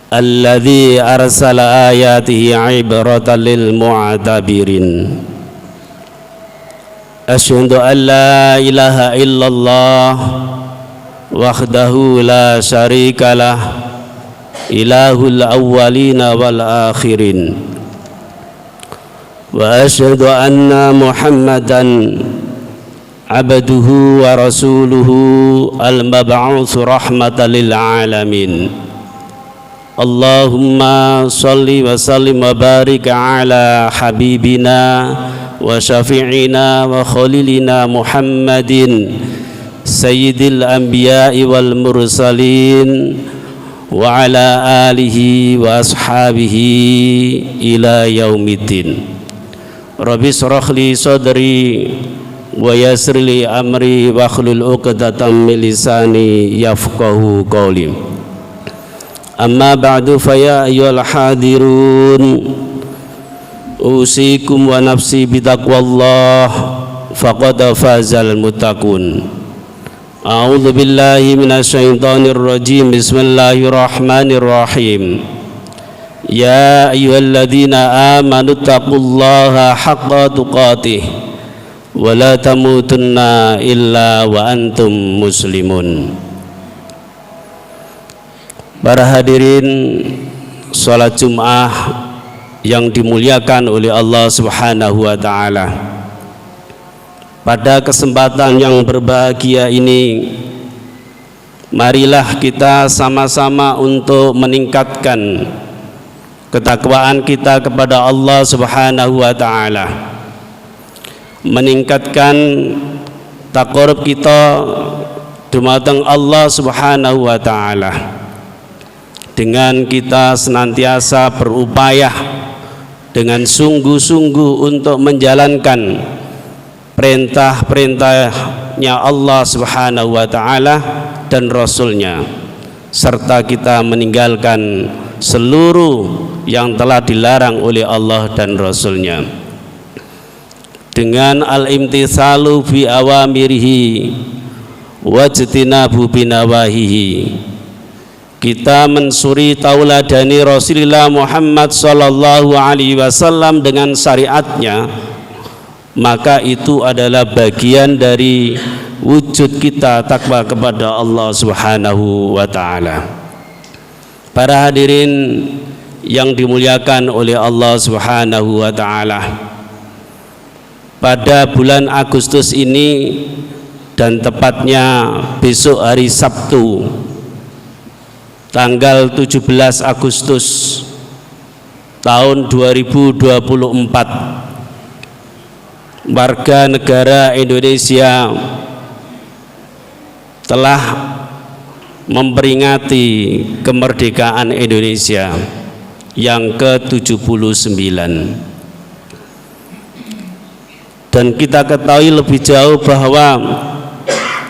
alladzi arsala ayatihi ibratan lil mu'tabirin. Asyhadu an la ilaha illallah wahdahu la syarikalah ilahul awwalina wal akhirin. Wa asyhadu anna Muhammadan abduhu wa rasuluhu al-mab'utsu rahmatan lil alamin. Allahumma salli wa sallim wa barik ala habibina wa syafi'ina wa khalilina Muhammadin sayyidil anbiya'i wal mursalin wa ala alihi wa ashabihi ila yaumiddin. Rabbi shrah li sadri wa yassir li amri wa hlul 'uqdatam min lisani yafqahu qawli. Amma ba'du, fa ya ayyuhal hadirun usikum wa nafsi bitaqwallah faqad fazal muttaqun. A'udzu billahi minasyaitonir rajim. Bismillahirrahmanirrahim. Ya ayyuhalladzina amanu taqullaha haqqa tuqatih wa la tamutunna illa wa antum muslimun. Para hadirin salat Jumat yang dimuliakan oleh Allah Subhanahu wa taala. Pada kesempatan yang berbahagia ini, marilah kita sama-sama untuk meningkatkan ketakwaan kita kepada Allah Subhanahu wa taala. Meningkatkan taqarrub kita dumateng Allah Subhanahu wa taala dengan kita senantiasa berupaya dengan sungguh-sungguh untuk menjalankan perintah-perintahnya Allah Subhanahu wa taala dan Rasulnya, serta kita meninggalkan seluruh yang telah dilarang oleh Allah dan Rasulnya. Dengan al-imtithalu fi awamirihi wajtinabu binawahihi, kita mensuri tauladani Rasulullah Muhammad sallallahu alaihi wasallam dengan syariatnya, maka itu adalah bagian dari wujud kita takwa kepada Allah Subhanahu wa taala. Para hadirin yang dimuliakan oleh Allah Subhanahu wa taala, pada bulan Agustus ini dan tepatnya besok hari Sabtu tanggal 17 Agustus tahun 2024, warga negara Indonesia telah memperingati kemerdekaan Indonesia yang ke-79. Dan kita ketahui lebih jauh bahwa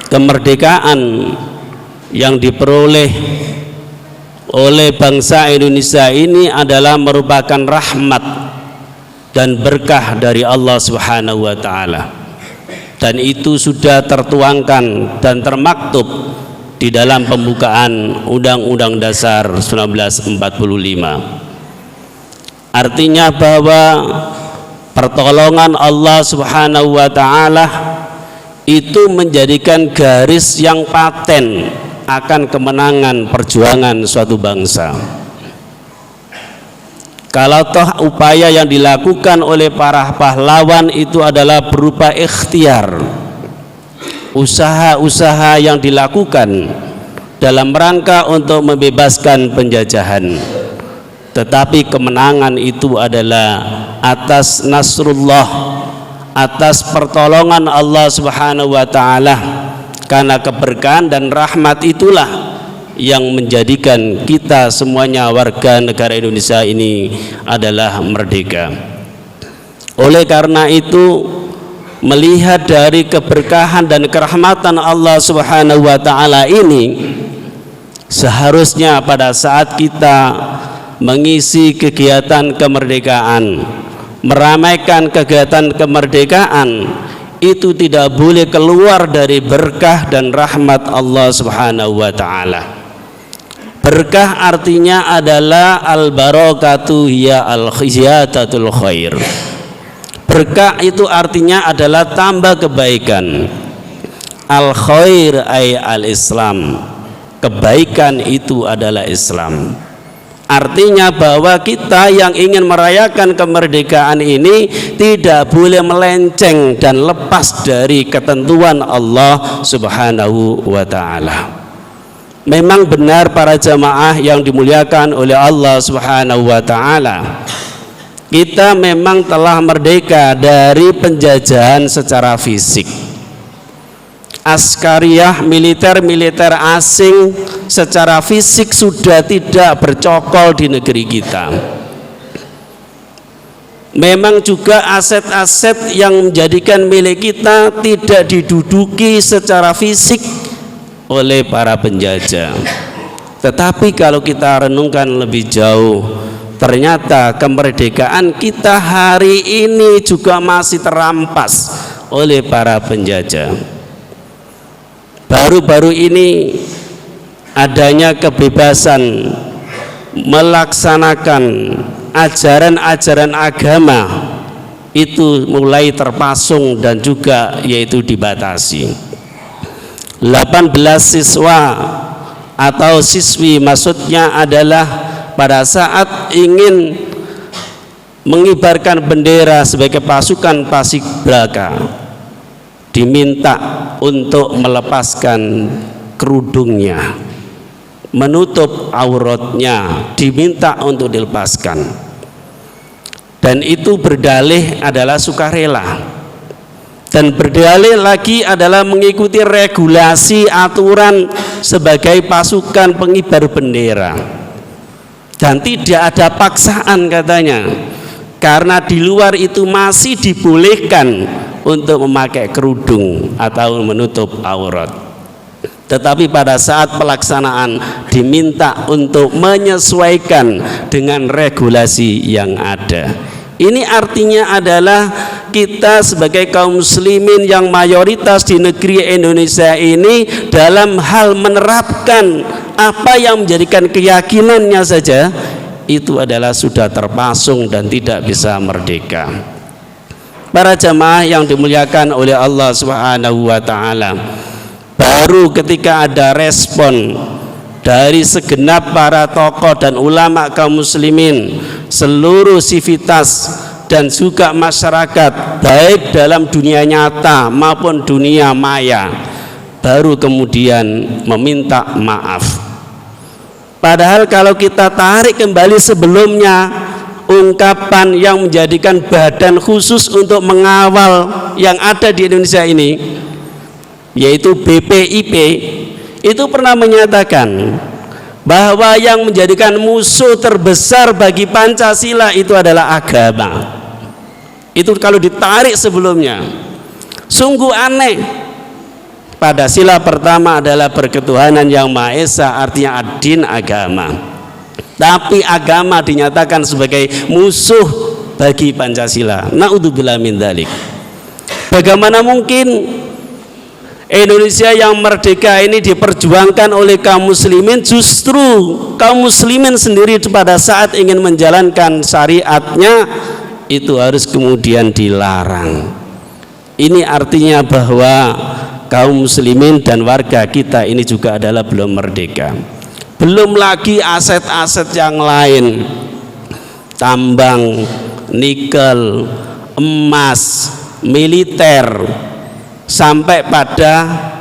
kemerdekaan yang diperoleh oleh bangsa Indonesia ini adalah merupakan rahmat dan berkah dari Allah Subhanahu wa taala. Dan itu sudah tertuangkan dan termaktub di dalam pembukaan Undang-Undang Dasar 1945. Artinya bahwa pertolongan Allah Subhanahu wa taala itu menjadikan garis yang paten akan kemenangan perjuangan suatu bangsa. Kalau toh upaya yang dilakukan oleh para pahlawan itu adalah berupa ikhtiar, usaha-usaha yang dilakukan dalam rangka untuk membebaskan penjajahan, tetapi kemenangan itu adalah atas nasrullah, atas pertolongan Allah Subhanahu wa taala. Karena keberkahan dan rahmat itulah yang menjadikan kita semuanya warga negara Indonesia ini adalah merdeka. Oleh karena itu, melihat dari keberkahan dan kerahmatan Allah Subhanahu wa taala ini, seharusnya pada saat kita mengisi kegiatan kemerdekaan, meramaikan kegiatan kemerdekaan, itu tidak boleh keluar dari berkah dan rahmat Allah Subhanahu wa taala. Berkah artinya adalah al-barakatu hiya al-ziyadatul khair. Berkah itu artinya adalah tambah kebaikan. Al-khair ay al-Islam. Kebaikan itu adalah Islam. Artinya bahwa kita yang ingin merayakan kemerdekaan ini tidak boleh melenceng dan lepas dari ketentuan Allah Subhanahu wa ta'ala. Memang benar para jamaah yang dimuliakan oleh Allah Subhanahu wa ta'ala, kita memang telah merdeka dari penjajahan secara fisik. Askariyah, militer-militer asing secara fisik sudah tidak bercokol di negeri kita. Memang juga aset-aset yang menjadikan milik kita tidak diduduki secara fisik oleh para penjajah. Tetapi kalau kita renungkan lebih jauh, ternyata kemerdekaan kita hari ini juga masih terampas oleh para penjajah. Baru-baru ini adanya kebebasan melaksanakan ajaran-ajaran agama itu mulai terpasung dan juga yaitu dibatasi. 18 siswa atau siswi maksudnya adalah pada saat ingin mengibarkan bendera sebagai pasukan paskibraka diminta untuk melepaskan kerudungnya, menutup auratnya, diminta untuk dilepaskan, dan itu berdalih adalah sukarela, dan berdalih lagi adalah mengikuti regulasi aturan sebagai pasukan pengibar bendera, dan tidak ada paksaan katanya, karena di luar itu masih dibolehkan untuk memakai kerudung atau menutup aurat. Tetapi pada saat pelaksanaan diminta untuk menyesuaikan dengan regulasi yang ada. Ini artinya adalah kita sebagai kaum muslimin yang mayoritas di negeri Indonesia ini dalam hal menerapkan apa yang menjadikan keyakinannya saja itu adalah sudah terpasung dan tidak bisa merdeka. Para jamaah yang dimuliakan oleh Allah Subhanahu wa ta'ala, baru ketika ada respon dari segenap para tokoh dan ulama kaum muslimin, seluruh sivitas dan juga masyarakat baik dalam dunia nyata maupun dunia maya, baru kemudian meminta maaf. Padahal kalau kita tarik kembali sebelumnya, ungkapan yang menjadikan badan khusus untuk mengawal yang ada di Indonesia ini, yaitu BPIP, itu pernah menyatakan bahwa yang menjadikan musuh terbesar bagi Pancasila itu adalah agama. Itu kalau ditarik sebelumnya, sungguh aneh. Pada sila pertama adalah berketuhanan yang Maha Esa, artinya ad-din agama. Tapi agama dinyatakan sebagai musuh bagi Pancasila. Na'udzubillah min dzalik. Bagaimana mungkin Indonesia yang merdeka ini diperjuangkan oleh kaum muslimin, justru kaum muslimin sendiri pada saat ingin menjalankan syariatnya itu harus kemudian dilarang. Ini artinya bahwa kaum muslimin dan warga kita ini juga adalah belum merdeka. Belum lagi aset-aset yang lain, tambang, nikel, emas, militer, sampai pada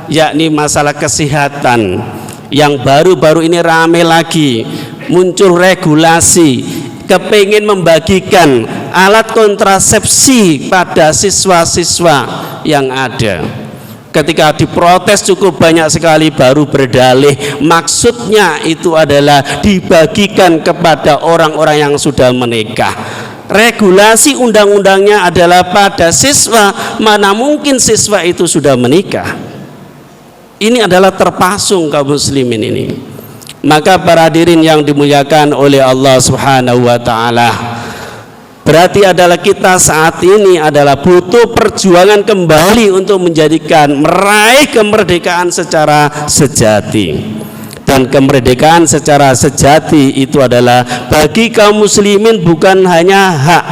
yakni masalah kesehatan yang baru-baru ini rame lagi, muncul regulasi kepingin membagikan alat kontrasepsi pada siswa-siswa yang ada. Ketika diprotes cukup banyak sekali, baru berdalih maksudnya itu adalah dibagikan kepada orang-orang yang sudah menikah. Regulasi undang-undangnya adalah pada siswa, mana mungkin siswa itu sudah menikah. Ini adalah terpasung kaum muslimin ini. Maka para hadirin yang dimuliakan oleh Allah Subhanahu wa ta'ala, berarti adalah kita saat ini adalah butuh perjuangan kembali untuk menjadikan meraih kemerdekaan secara sejati. Dan kemerdekaan secara sejati itu adalah bagi kaum muslimin bukan hanya hak.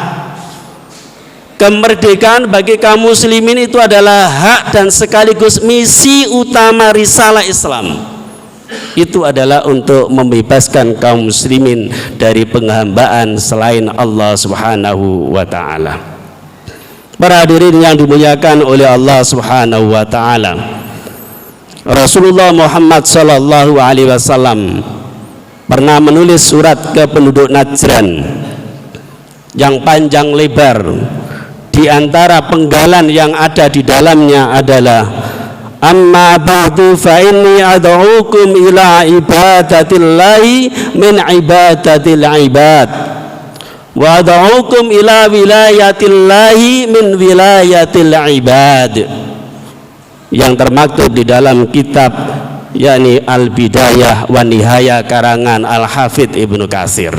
Kemerdekaan bagi kaum muslimin itu adalah hak dan sekaligus misi utama risalah Islam. Itu adalah untuk membebaskan kaum muslimin dari penghambaan selain Allah Subhanahu wa taala. Para hadirin yang dimuliakan oleh Allah Subhanahu wa taala, Rasulullah Muhammad sallallahu alaihi wasallam pernah menulis surat ke penduduk Najran yang panjang lebar. Di antara penggalan yang ada di dalamnya adalah amma ba'du fa inni ad'ukum ila ibadatillahi min ibadatil ibad wa ad'ukum ila wilayatillahi min wilayatil ibad, yang termaktub di dalam kitab yakni Al-Bidayah wa Nihayah karangan Al-Hafidz Ibnu Katsir.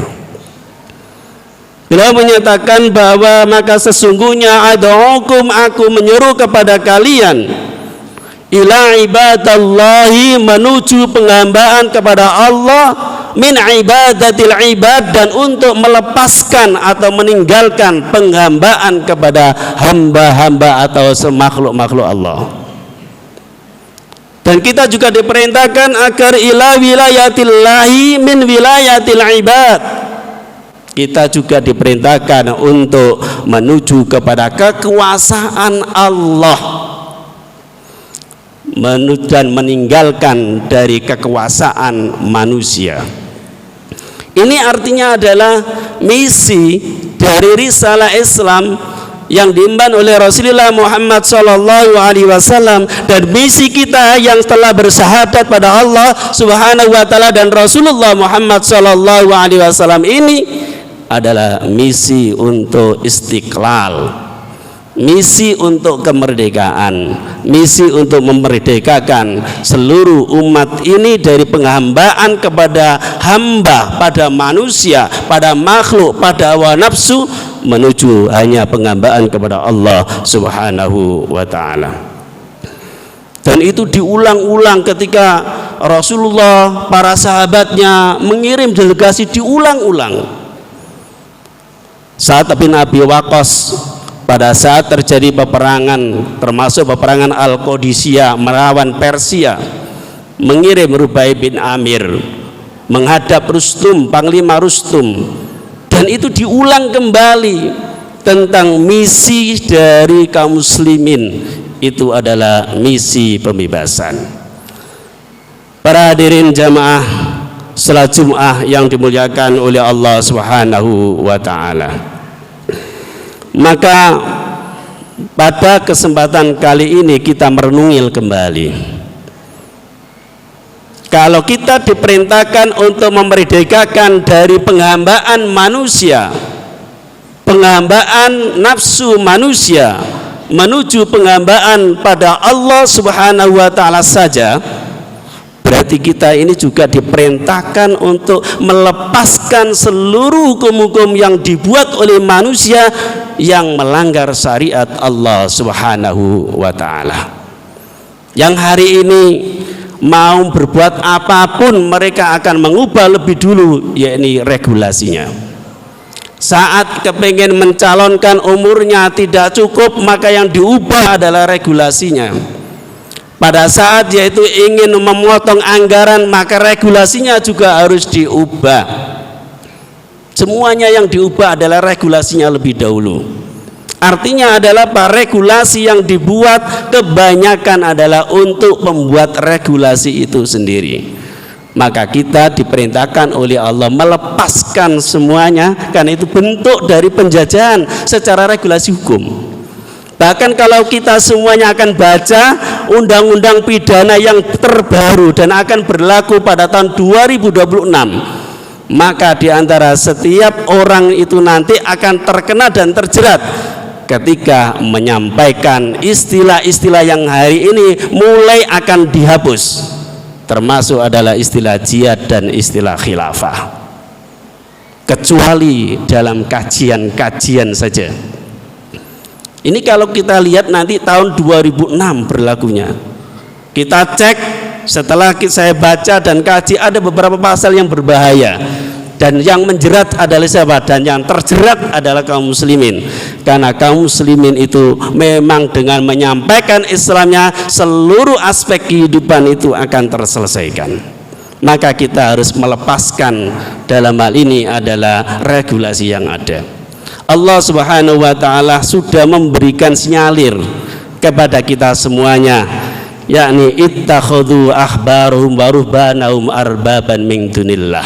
Beliau menyatakan bahwa maka sesungguhnya ad'ukum, aku menyeru kepada kalian, ila ibadallahi, menuju penghambaan kepada Allah, min ibadatil ibad, dan untuk melepaskan atau meninggalkan penghambaan kepada hamba-hamba atau semakhluk-makhluk Allah. Dan kita juga diperintahkan agar ila wilayatillahi min wilayatil ibad. Kita juga diperintahkan untuk menuju kepada kekuasaan Allah dan meninggalkan dari kekuasaan manusia. Ini artinya adalah misi dari risalah Islam yang diemban oleh Rasulullah Muhammad sallallahu alaihi wasallam, dan misi kita yang telah bersahadat pada Allah Subhanahu wa taala dan Rasulullah Muhammad sallallahu alaihi wasallam ini adalah misi untuk istiqlal, misi untuk kemerdekaan, misi untuk memerdekakan seluruh umat ini dari penghambaan kepada hamba, pada manusia, pada makhluk, pada hawa nafsu, menuju hanya penghambaan kepada Allah Subhanahu wa taala. Dan itu diulang-ulang ketika Rasulullah, para sahabatnya mengirim delegasi, diulang-ulang. Sa'ad bin Abi Waqqas pada saat terjadi peperangan, termasuk peperangan Al-Qadisiyah melawan Persia, mengirim Rubai bin Amir menghadap Rustum, Panglima Rustum, dan itu diulang kembali tentang misi dari kaum muslimin, itu adalah misi pembebasan. Para hadirin jamaah salat Jum'ah yang dimuliakan oleh Allah Subhanahu wa taala. Maka pada kesempatan kali ini kita merenungil kembali. Kalau kita diperintahkan untuk memerdekakan dari penghambaan manusia, penghambaan nafsu manusia, menuju penghambaan pada Allah Subhanahu wa taala saja, berarti kita ini juga diperintahkan untuk melepaskan seluruh hukum-hukum yang dibuat oleh manusia yang melanggar syariat Allah Subhanahu wa taala. Yang hari ini mau berbuat apapun mereka akan mengubah lebih dulu, yakni regulasinya. Saat kepengen mencalonkan umurnya tidak cukup, maka yang diubah adalah regulasinya. Pada saat yaitu ingin memotong anggaran, maka regulasinya juga harus diubah. Semuanya yang diubah adalah regulasinya lebih dahulu. Artinya adalah regulasi yang dibuat kebanyakan adalah untuk membuat regulasi itu sendiri. Maka kita diperintahkan oleh Allah melepaskan semuanya, karena itu bentuk dari penjajahan secara regulasi hukum. Bahkan kalau kita semuanya akan baca undang-undang pidana yang terbaru dan akan berlaku pada tahun 2026, maka diantara setiap orang itu nanti akan terkena dan terjerat ketika menyampaikan istilah-istilah yang hari ini mulai akan dihapus, termasuk adalah istilah jihad dan istilah khilafah, kecuali dalam kajian-kajian saja. Ini kalau kita lihat nanti tahun 2006 berlakunya. Kita cek setelah saya baca dan kaji, ada beberapa pasal yang berbahaya, dan yang menjerat adalah siapa? Dan yang terjerat adalah kaum muslimin. Karena kaum muslimin itu memang dengan menyampaikan Islamnya, seluruh aspek kehidupan itu akan terselesaikan. Maka kita harus melepaskan, dalam hal ini adalah regulasi yang ada. Allah Subhanahu wa ta'ala sudah memberikan sinyalir kepada kita semuanya, yakni ittakhadhu ahbarahum wa ruhbanahum arbaban min dunillah.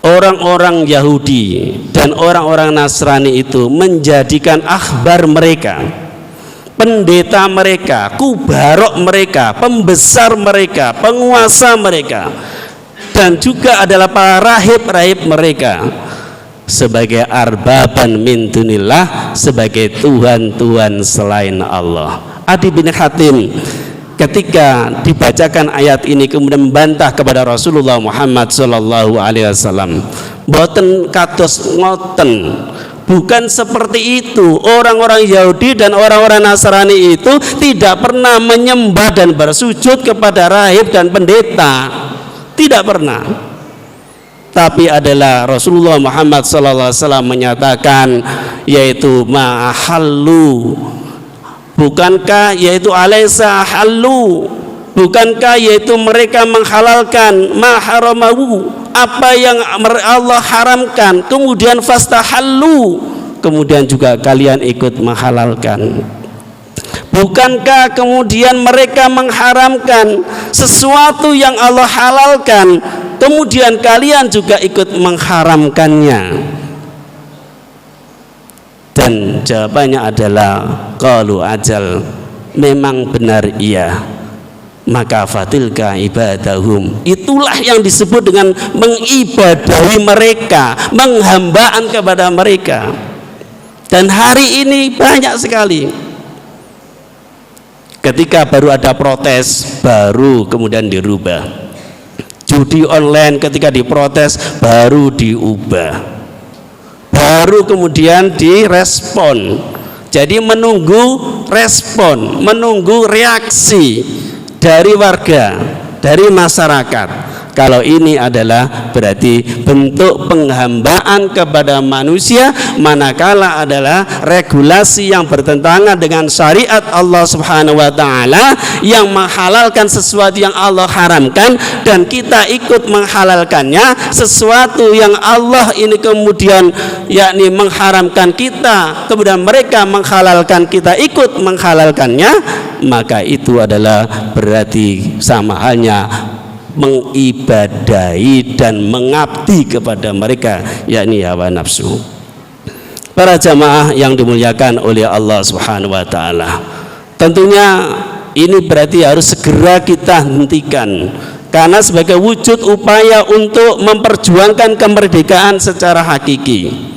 Orang-orang Yahudi dan orang-orang Nasrani itu menjadikan akhbar mereka, pendeta mereka, kubarok mereka, pembesar mereka, penguasa mereka, dan juga adalah para rahib-rahib mereka sebagai arbaban min dunillah, sebagai Tuhan-Tuhan selain Allah. Adi bin Hatim ketika dibacakan ayat ini kemudian membantah kepada Rasulullah Muhammad sallallahu alaihi wasallam, boten kados ngoten, bukan seperti itu. Orang-orang Yahudi dan orang-orang Nasrani itu tidak pernah menyembah dan bersujud kepada rahib dan pendeta, tidak pernah. Tapi adalah Rasulullah Muhammad sallallahu alaihi wasallam menyatakan, yaitu ma'ahallu, bukankah yaitu alaisa halu, bukankah yaitu mereka menghalalkan maharamahu, apa yang Allah haramkan, kemudian fastahallu, kemudian juga kalian ikut menghalalkan. Bukankah kemudian mereka mengharamkan sesuatu yang Allah halalkan, kemudian kalian juga ikut mengharamkannya? Dan jawabannya adalah qalu ajal, memang benar iya. Maka fatilka ibadahum, itulah yang disebut dengan mengibadahi mereka, menghambaan kepada mereka. Dan hari ini banyak sekali, ketika baru ada protes baru kemudian dirubah. Judi online ketika diprotes baru diubah, baru kemudian direspon. Jadi menunggu respon, menunggu reaksi dari warga, dari masyarakat. Kalau ini adalah berarti bentuk penghambaan kepada manusia, manakala adalah regulasi yang bertentangan dengan syariat Allah Subhanahu wa ta'ala, yang menghalalkan sesuatu yang Allah haramkan, dan kita ikut menghalalkannya. Sesuatu yang Allah ini kemudian yakni mengharamkan, kita kemudian mereka menghalalkan, kita ikut menghalalkannya, maka itu adalah berarti sama halnya mengibadahi dan mengabdi kepada mereka, yakni hawa nafsu. Para jamaah yang dimuliakan oleh Allah Subhanahu wa ta'ala, tentunya ini berarti harus segera kita hentikan, karena sebagai wujud upaya untuk memperjuangkan kemerdekaan secara hakiki.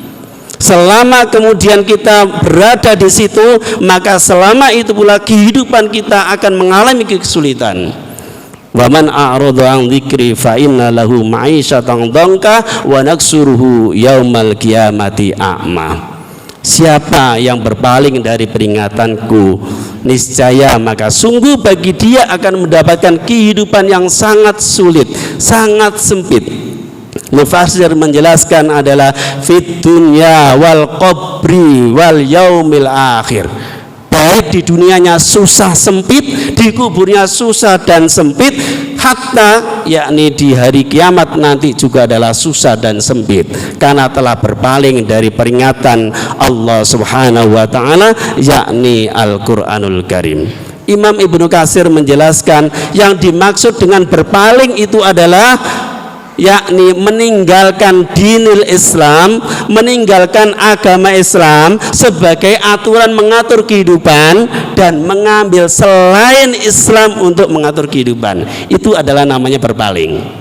Selama kemudian kita berada di situ, maka selama itu pula kehidupan kita akan mengalami kesulitan. Wa man a'rada 'an dzikri fa inna lahu ma'isyatan dhanka wa naksuruhu yaumal qiyamati a'ma. Siapa yang berpaling dari peringatanku, niscaya maka sungguh bagi dia akan mendapatkan kehidupan yang sangat sulit, sangat sempit. Mufassir menjelaskan adalah fit dunya wal qabri wal yaumil akhir. Baik di dunianya susah sempit, di kuburnya susah dan sempit, hatta yakni di hari kiamat nanti juga adalah susah dan sempit, karena telah berpaling dari peringatan Allah Subhanahu wa ta'ala, yakni Al-Quranul Karim. Imam Ibnu Katsir menjelaskan yang dimaksud dengan berpaling itu adalah yakni meninggalkan dinil Islam, meninggalkan agama Islam sebagai aturan mengatur kehidupan, dan mengambil selain Islam untuk mengatur kehidupan. Itu adalah namanya berpaling.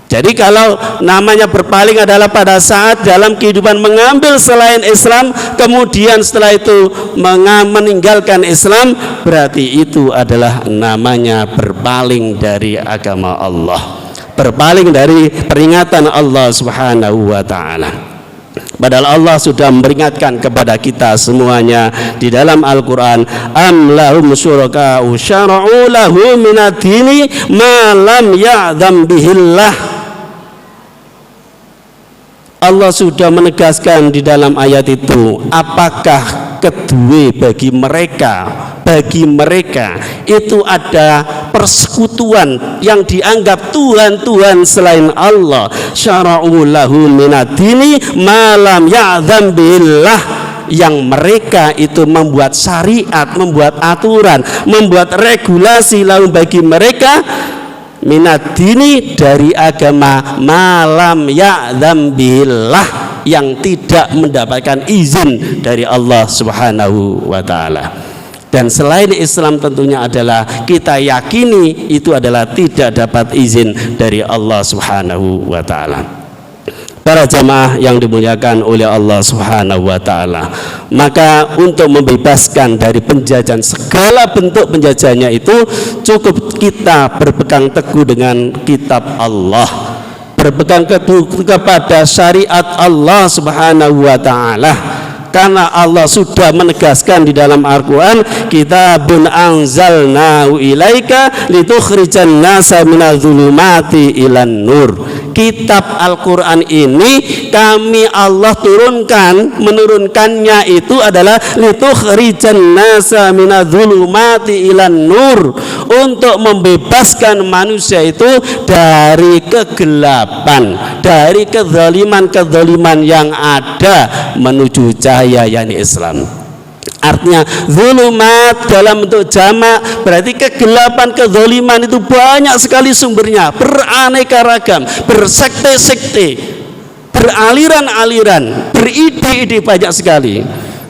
Jadi kalau namanya berpaling adalah pada saat dalam kehidupan mengambil selain Islam, kemudian setelah itu meninggalkan Islam, berarti itu adalah namanya berpaling dari agama Allah, berpaling dari peringatan Allah Subhanahu wa ta'ala. Padahal Allah sudah memperingatkan kepada kita semuanya di dalam Al-Quran, am lahum syuraka'u syara'u lahu minad dini ma lam ya'dzam bihillah. Allah sudah menegaskan di dalam ayat itu, apakah kedua bagi mereka itu ada persekutuan yang dianggap Tuhan selain Allah. Syara'u lahu minad dini ma lam ya'dzam billah, yang mereka itu membuat syariat, membuat aturan, membuat regulasi lalu bagi mereka minad dini dari agama malam ya'dzam billah, yang tidak mendapatkan izin dari Allah Subhanahu wa ta'ala. Dan selain Islam tentunya adalah kita yakini itu adalah tidak dapat izin dari Allah Subhanahu wa ta'ala. Para jamaah yang dimuliakan oleh Allah Subhanahu wa ta'ala, maka untuk membebaskan dari penjajahan, segala bentuk penjajahannya itu, cukup kita berpegang teguh dengan kitab Allah, berpegang teguh kepada syariat Allah Subhanahu wa ta'ala. Karena Allah sudah menegaskan di dalam Al-Quran, kitabun anzalnahu ilaika litukhrijan nasa minadh-dhulumati ilan nur. Kitab Al-Quran ini kami Allah menurunkannya itu adalah litukhrijan nasa minadh-dhulumati ilan nur, untuk membebaskan manusia itu dari kegelapan, dari kezaliman yang ada menuju cahaya, yakni Islam. Artinya zulumat dalam bentuk jamak berarti kegelapan, kezaliman itu banyak sekali sumbernya, beraneka ragam, bersekte-sekte, beraliran-aliran, beride-ide banyak sekali.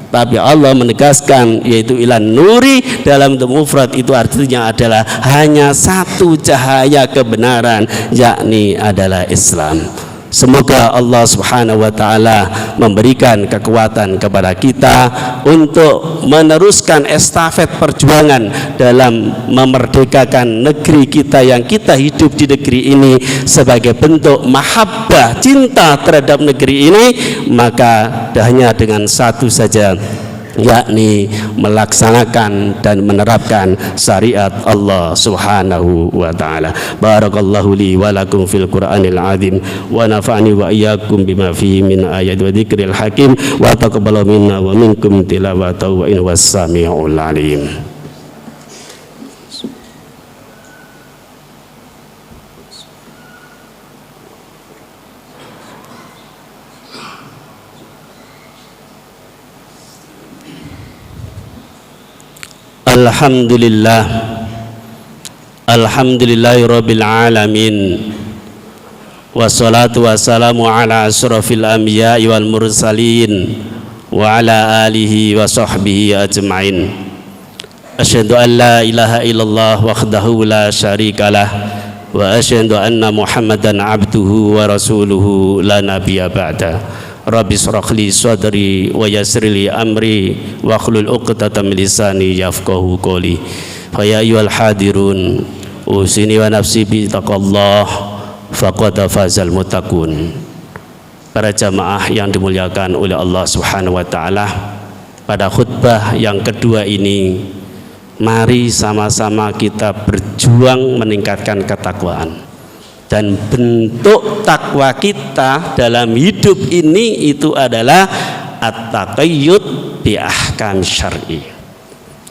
Tapi Allah menegaskan yaitu ilan nuri dalam bentuk mufrad, itu artinya adalah hanya satu cahaya kebenaran, yakni adalah Islam. Semoga Allah Subhanahu wa ta'ala memberikan kekuatan kepada kita untuk meneruskan estafet perjuangan dalam memerdekakan negeri kita, yang kita hidup di negeri ini sebagai bentuk mahabbah, cinta terhadap negeri ini. Maka hanya dengan satu saja, yakni melaksanakan dan menerapkan syariat Allah Subhanahu wa ta'ala. Barakallahu li wa lakum fil Qur'anil azim wa nafa'ani wa iyyakum bima fihi min ayat wa dzikril hakim wa taqabbala minna wa minkum tilawatahu wa innahu was-sami'ul alim. Alhamdulillah, alhamdulillahi rabbil alamin, wassalatu wassalamu ala asyrafil anbiya'i wal mursalin wa ala alihi wa sahbihi ajma'in. Asyhadu an la ilaha illallah wahdahu la syarikalah wa asyhadu anna Muhammadan abduhu wa rasuluhu la nabiyya ba'da. Rabbi shrah li sadri wa yassir li amri wa hlul 'uqdatam min lisani yafqahu qawli. Fa ya ayyuhal hadirun usini wa nafsi bi taqwallah faqad fazal muttaqun. Para jamaah yang dimuliakan oleh Allah Subhanahu wa ta'ala, pada khutbah yang kedua ini mari sama-sama kita berjuang meningkatkan ketakwaan. Dan bentuk takwa kita dalam hidup ini itu adalah at-taqayyud bi ahkam syar'i,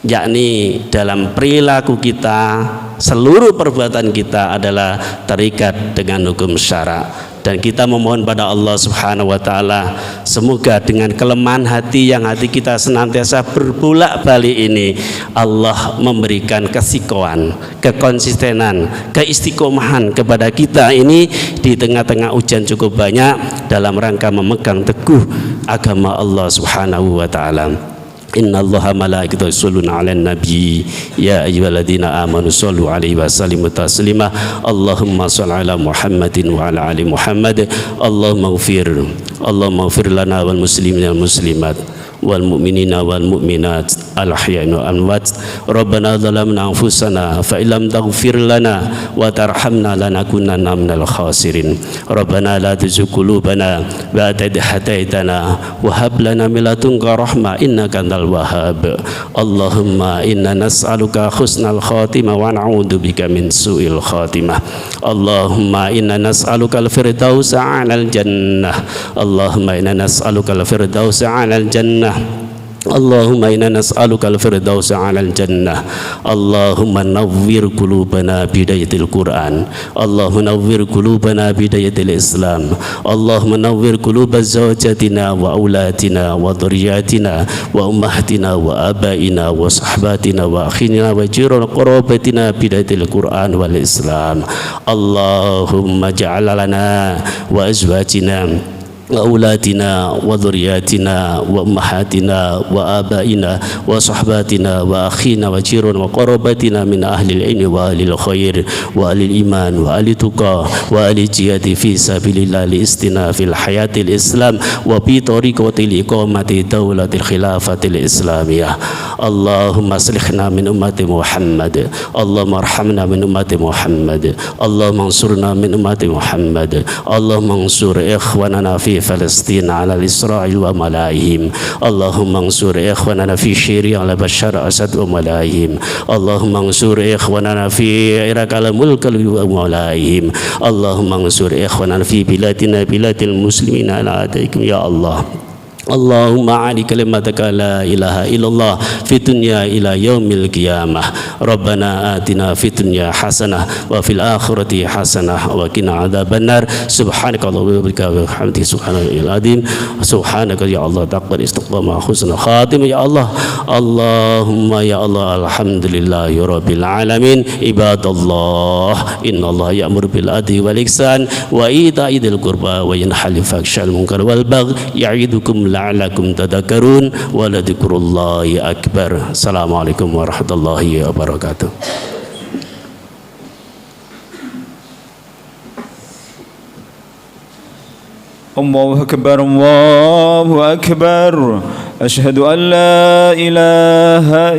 yakni dalam perilaku kita, seluruh perbuatan kita adalah terikat dengan hukum syara. Dan kita memohon pada Allah Subhanahu wa ta'ala, semoga dengan kelemahan hati yang hati kita senantiasa berbolak-balik ini, Allah memberikan kesikoan, kekonsistenan, keistiqomahan kepada kita ini di tengah-tengah ujian cukup banyak dalam rangka memegang teguh agama Allah Subhanahu wa ta'ala. Innallaha malaikatahu yusholluna 'alan nabi ya ayyuhalladzina amanu shollu 'alaihi wa sallimu taslima. Allahumma shalli 'ala Muhammadin wa 'ala ali Muhammad. Allahumma ighfir Allahumma ighfir lana wal muslimina wal muslimat wal mu'minina wal mu'minat al ahya'i wal amwat. Rabbana zalamna anfusana fa illam taghfir lana wa tarhamna lanakunanna minal khasirin. Rabbana la tuzigh qulubana ba'da idh hadaitana wa hab lana min ladunka rahmah innaka antal wahhab. Allahumma inna nas'aluka husnal khatimah wa na'udzu bika min su'il khatimah. Allahumma inna nas'aluka al-firdausa 'alal jannah. Allahumma inna nas'aluka al-firdausa 'alal jannah. Allahumma inna nas'aluka al-firdausa 'alal jannah. Allahumma nawwir qulubana bidayatil Qur'an. Allahumma nawwir qulubana bidayatil Islam. Allahumma nawwir qulubaz zawjatina wa aulatina wa dhurriyyatina wa ummahatina wa abaina wa sahbatina wa akhina wa jiran qarabatina bidayatil Qur'an wal Islam. Allahumma ja'al lana wa azwajina wa aulatina wa dhurriyyatina wa ummahatina wa abaina wa sahbatina wa akhina wa jiran wa qarabatina min ahli al-ilmi wa ahli al-khair wa ahli al-iman wa ahli tuqa wa ahli jihadi fi sabilillah li istinafil hayatil Islam wa bi tariqatil iqamati daulatil khilafatil islamiyah. Allahumma aslihna min ummati Muhammad. Allahumma arhamna min ummati Muhammad. Allahumma ansurna min ummati Muhammad. Allahumma ansur ikhwanana fi فلسطين على الإسرائيل وملايهم. اللهم انصر إخواننا في سوريا على بشار أسد وملايهم. اللهم انصر إخواننا في العراق على ملك وملايهم. اللهم انصر إخواننا في بلادنا بلاد المسلمين على أعدائكم يا الله. اللهم أعلي كلمتك لا إله إلا الله في الدنيا إلى يوم القيامة. ربنا آتنا في الدنيا حسنة وفي الآخرة حسنة وقنا عذاب النار. سبحانك اللهم وبحمدك سبحانك العظيم. سبحانك يا الله تقبل استقامة حسن خاتمة يا الله. اللهم يا الله الحمد لله رب العالمين. عباد الله إن الله يأمر بالعدل والإحسان وإيتاء ذي القربى وينهى عن الفحشاء والمنكر والبغي يعظكم la'allakum tadhakkarun wa ladhikrullahi akbar. Assalamualaikum warahmatullahi wabarakatuh. Allahu akbar, Allahu akbar. Asyhadu an la ilaha